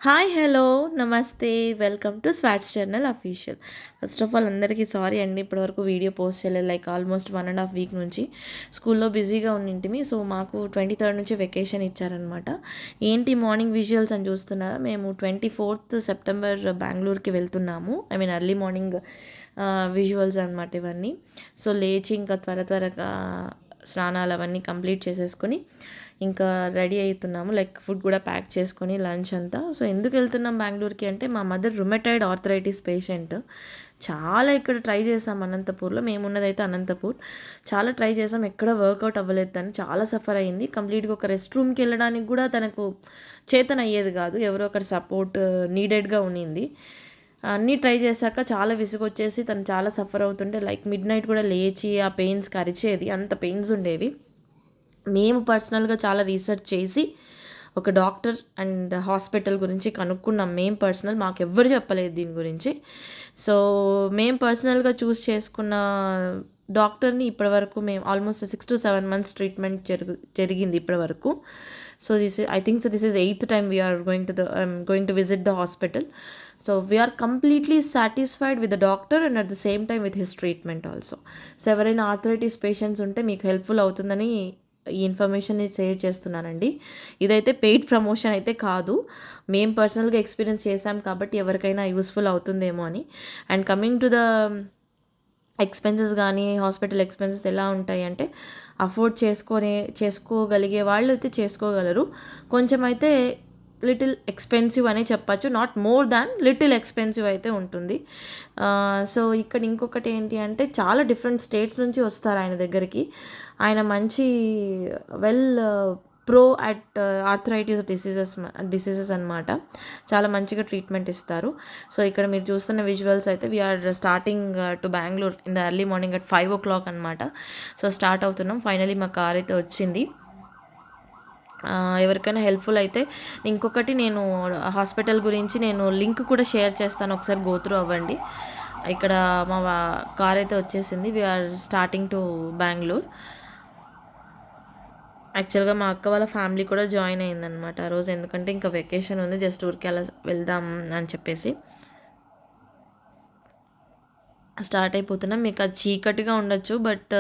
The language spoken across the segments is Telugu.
హాయ్ హలో నమస్తే welcome to swords journal official. First of all అందరికీ సారీ అండి, ఇప్పటివరకు వీడియో పోస్ట్ చేయలేదు. లైక్ ఆల్మోస్ట్ 1.5 వీక్ నుంచి స్కూల్లో బిజీగా ఉండింటిమి. సో మాకు 23rd నుంచి వెకేషన్ ఇచ్చారనమాట. ఏంటి మార్నింగ్ విజువల్స్ అని చూస్తున్నారా? మేము 24th సెప్టెంబర్ బెంగళూరుకి వెళ్తున్నాము. I mean early morning visuals అనమాట ఇవన్నీ. సో లేచి ఇంకా త్వరగా స్నానాలు అవన్నీ కంప్లీట్ చేసేసుకొని ఇంకా రెడీ అవుతున్నాము. లైక్ ఫుడ్ కూడా ప్యాక్ చేసుకొని లంచ్ అంతా. సో ఎందుకు వెళ్తున్నాం బెంగళూరుకి అంటే మా మదర్ రుమటైడ్ ఆర్థరైటిస్ పేషెంట్. చాలా ఇక్కడ ట్రై చేసాం అనంతపూర్లో, మేమున్నదైతే అనంతపూర్. చాలా ట్రై చేసాం, ఎక్కడ వర్కౌట్ అవ్వలేదు. తను చాలా సఫర్ అయ్యింది. కంప్లీట్గా ఒక రెస్ట్ రూమ్కి వెళ్ళడానికి కూడా తనకు చేతన అయ్యేది కాదు. ఎవరో ఒకరి సపోర్ట్ నీడెడ్గా ఉన్నింది. అన్నీ ట్రై చేశాక చాలా విసుగొచ్చేసి తను చాలా సఫర్ అవుతుంటే లైక్ మిడ్ నైట్ కూడా లేచి ఆ పెయిన్స్కి అరిచేది, అంత పెయిన్స్ ఉండేవి. మేము పర్సనల్గా చాలా రీసెర్చ్ చేసి ఒక డాక్టర్ అండ్ హాస్పిటల్ గురించి కనుక్కున్నాం. మాకు ఎవ్వరు చెప్పలేదు దీని గురించి. సో మేము పర్సనల్గా చూస్ చేసుకున్న డాక్టర్ని ఇప్పటివరకు మేము ఆల్మోస్ట్ 6 to 7 months ట్రీట్మెంట్ జరిగింది ఇప్పటివరకు. So this is 8th time we're going to visit the hospital. So we're completely satisfied with the doctor and at the same time with his treatment also. So ఎవరైనా ఆర్థరైటిస్ పేషెంట్స్ ఉంటే మీకు హెల్ప్ఫుల్ అవుతుందని ఈ ఇన్ఫర్మేషన్ని షేర్ చేస్తున్నానండి. ఇదైతే పెయిడ్ ప్రమోషన్ అయితే కాదు, మేము పర్సనల్గా ఎక్స్పీరియన్స్ చేశాం కాబట్టి ఎవరికైనా యూస్ఫుల్ అవుతుందేమో అని. And coming to the expenses కానీ హాస్పిటల్ ఎక్స్పెన్సెస్ ఎలా ఉంటాయి అంటే అఫోర్డ్ చేసుకోగలిగే వాళ్ళు అయితే చేసుకోగలరు. కొంచెం అయితే లిటిల్ ఎక్స్పెన్సివ్ అనే చెప్పచ్చు, not more than little expensive అయితే ఉంటుంది. సో ఇక్కడ ఇంకొకటి ఏంటి అంటే చాలా డిఫరెంట్ స్టేట్స్ నుంచి వస్తారు ఆయన దగ్గరికి. ఆయన మంచి well pro at arthritis diseases అనమాట. చాలా మంచిగా ట్రీట్మెంట్ ఇస్తారు. సో ఇక్కడ మీరు చూస్తున్న విజువల్స్ అయితే we're starting to Bengaluru in the early morning at 5 o'clock అనమాట. సో స్టార్ట్ అవుతున్నాం. ఫైనలీ మా కార్ అయితే వచ్చింది. ఎవరికైనా హెల్ప్ఫుల్ అయితే ఇంకొకటి నేను హాస్పిటల్ గురించి నేను లింక్ కూడా షేర్ చేస్తాను, ఒకసారి గోత్రూ అవ్వండి. ఇక్కడ మా కార్ అయితే వచ్చేసింది. We're starting to Bengaluru. యాక్చువల్గా మా అక్క వాళ్ళ ఫ్యామిలీ కూడా జాయిన్ అయిందనమాట ఆ రోజు, ఎందుకంటే ఇంకా వెకేషన్ ఉంది, జస్ట్ ఊరికి అలా వెళ్దాం అని చెప్పేసి స్టార్ట్ అయిపోతున్నాం. మీకు అది చీకటిగా ఉండొచ్చు, బట్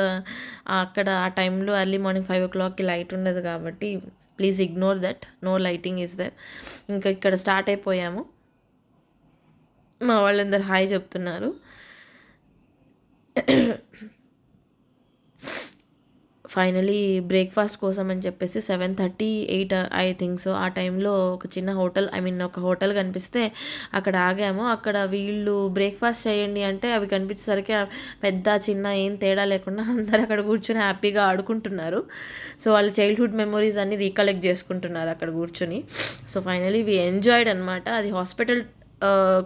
అక్కడ ఆ టైంలో ఎర్లీ మార్నింగ్ 5 o'clockకి లైట్ ఉండదు కాబట్టి please ignore that, no lighting is there. ఇంకా ఇక్కడ స్టార్ట్ అయిపోయాము. మా వాళ్ళందరూ హాయ్ చెప్తున్నారు. ఫైనలీ బ్రేక్ఫాస్ట్ కోసం అని చెప్పేసి 7:30, 8 ఐ థింక్ సో ఆ టైంలో ఒక చిన్న హోటల్, ఒక హోటల్ కనిపిస్తే అక్కడ ఆగాము. అక్కడ వీళ్ళు బ్రేక్ఫాస్ట్ చేయండి అంటే అవి కనిపించేసరికి పెద్ద చిన్న ఏం తేడా లేకుండా అందరు అక్కడ కూర్చొని హ్యాపీగా ఆడుకుంటున్నారు. సో వాళ్ళ చైల్డ్హుడ్ మెమొరీస్ అన్నీ రీకలెక్ట్ చేసుకుంటున్నారు అక్కడ కూర్చొని. సో ఫైనలీ వీ ఎంజాయ్డ్ అనమాట. అది హాస్పిటల్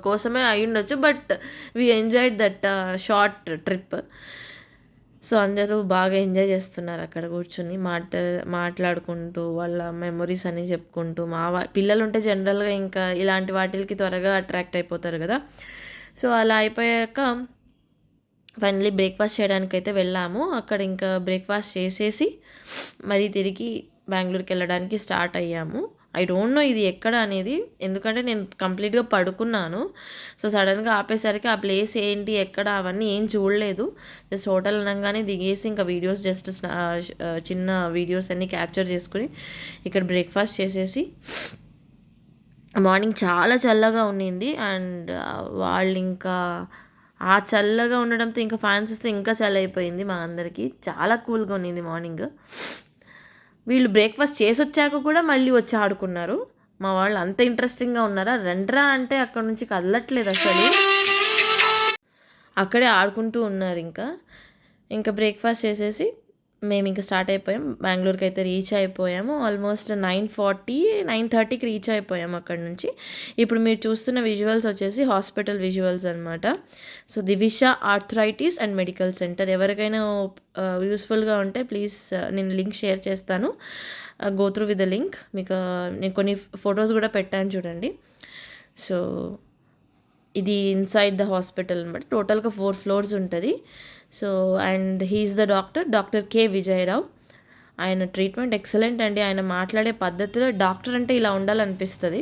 కోసమే అయి ఉండొచ్చు, but we enjoyed that short trip. So అందరూ బాగా ఎంజాయ్ చేస్తున్నారు అక్కడ కూర్చుని మాట్లాడుకుంటూ వాళ్ళ మెమొరీస్ అన్నీ చెప్పుకుంటూ. పిల్లలు ఉంటే జనరల్గా ఇంకా ఇలాంటి వాటికి త్వరగా అట్రాక్ట్ అయిపోతారు కదా. సో అలా అయిపోయాక ఫైనలీ బ్రేక్ఫాస్ట్ చేయడానికి అయితే వెళ్ళాము. అక్కడ ఇంకా బ్రేక్ఫాస్ట్ చేసేసి మరీ తిరిగి బెంగళూరుకి వెళ్ళడానికి స్టార్ట్ అయ్యాము. ఐ డోంట్ నో ఇది ఎక్కడ అనేది, ఎందుకంటే నేను కంప్లీట్గా పడుకున్నాను. సో సడన్గా ఆపేసరికి ఆ ప్లేస్ ఏంటి ఎక్కడ అవన్నీ ఏం చూడలేదు. జస్ట్ హోటల్ అనగానే దిగేసి ఇంకా వీడియోస్ చిన్న వీడియోస్ అన్నీ క్యాప్చర్ చేసుకుని ఇక్కడ బ్రేక్ఫాస్ట్ చేసేసి మార్నింగ్ చాలా చల్లగా ఉండింది. అండ్ వాళ్ళు ఇంకా ఆ చల్లగా ఉండడంతో ఇంకా ఫ్యాన్స్ వస్తే ఇంకా చల్ల అయిపోయింది మా అందరికీ. చాలా కూల్గా ఉన్నింది మార్నింగ్. వీళ్ళు బ్రేక్ఫాస్ట్ చేసి వచ్చాక కూడా మళ్ళీ వచ్చి ఆడుకున్నారు. మా వాళ్ళు అంత ఇంట్రెస్టింగ్గా ఉన్నారా, రండ్రా అంటే అక్కడ నుంచి కదలట్లేదు అసలు, అక్కడే ఆడుకుంటూ ఉన్నారు. ఇంకా బ్రేక్ఫాస్ట్ చేసేసి మేము ఇంకా స్టార్ట్ అయిపోయాం. బెంగళూరుకి అయితే రీచ్ అయిపోయాము. ఆల్మోస్ట్ 9:40, 9:30కి రీచ్ అయిపోయాము అక్కడ నుంచి. ఇప్పుడు మీరు చూస్తున్న విజువల్స్ వచ్చేసి హాస్పిటల్ విజువల్స్ అనమాట. So Divisha arthritis and medical centre. ఎవరికైనా యూస్ఫుల్గా ఉంటే ప్లీజ్ నేను లింక్ షేర్ చేస్తాను, go through with the link. మీకు నేను కొన్ని ఫొటోస్ కూడా పెట్టాను చూడండి. సో ఇది ఇన్సైడ్ ద హాస్పిటల్ అనమాట. టోటల్గా 4 floors ఉంటుంది. So and he is the doctor K Vijayarao. ఆయన ట్రీట్మెంట్ ఎక్సలెంట్ అండి. ఆయన మాట్లాడే పద్ధతిలో డాక్టర్ అంటే ఇలా ఉండాలనిపిస్తుంది.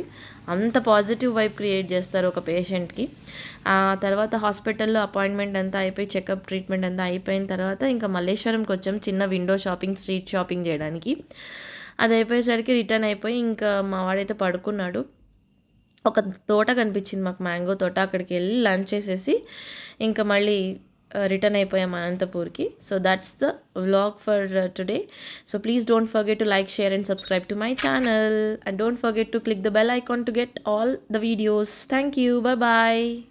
అంత పాజిటివ్ వైబ్ క్రియేట్ చేస్తారు ఒక పేషెంట్కి. ఆ తర్వాత హాస్పిటల్లో అపాయింట్మెంట్ అంతా అయిపోయి చెకప్ ట్రీట్మెంట్ అంతా అయిపోయిన తర్వాత ఇంకా మల్లేశ్వరంకి వచ్చాం చిన్న విండో షాపింగ్, స్ట్రీట్ షాపింగ్ చేయడానికి. అది అయిపోయేసరికి రిటర్న్ అయిపోయి ఇంకా మా వాడైతే పడుకున్నాడు. ఒక తోట కనిపించింది మాకు, మ్యాంగో తోట. అక్కడికి వెళ్ళి లంచ్ చేసేసి ఇంకా మళ్ళీ రిటర్న్ అయిపోయాం అనంతపూర్కి. So that's the vlog for today. So please don't forget to like, share and subscribe to my channel, and don't forget to click the bell icon to get all the videos. Thank you. Bye bye.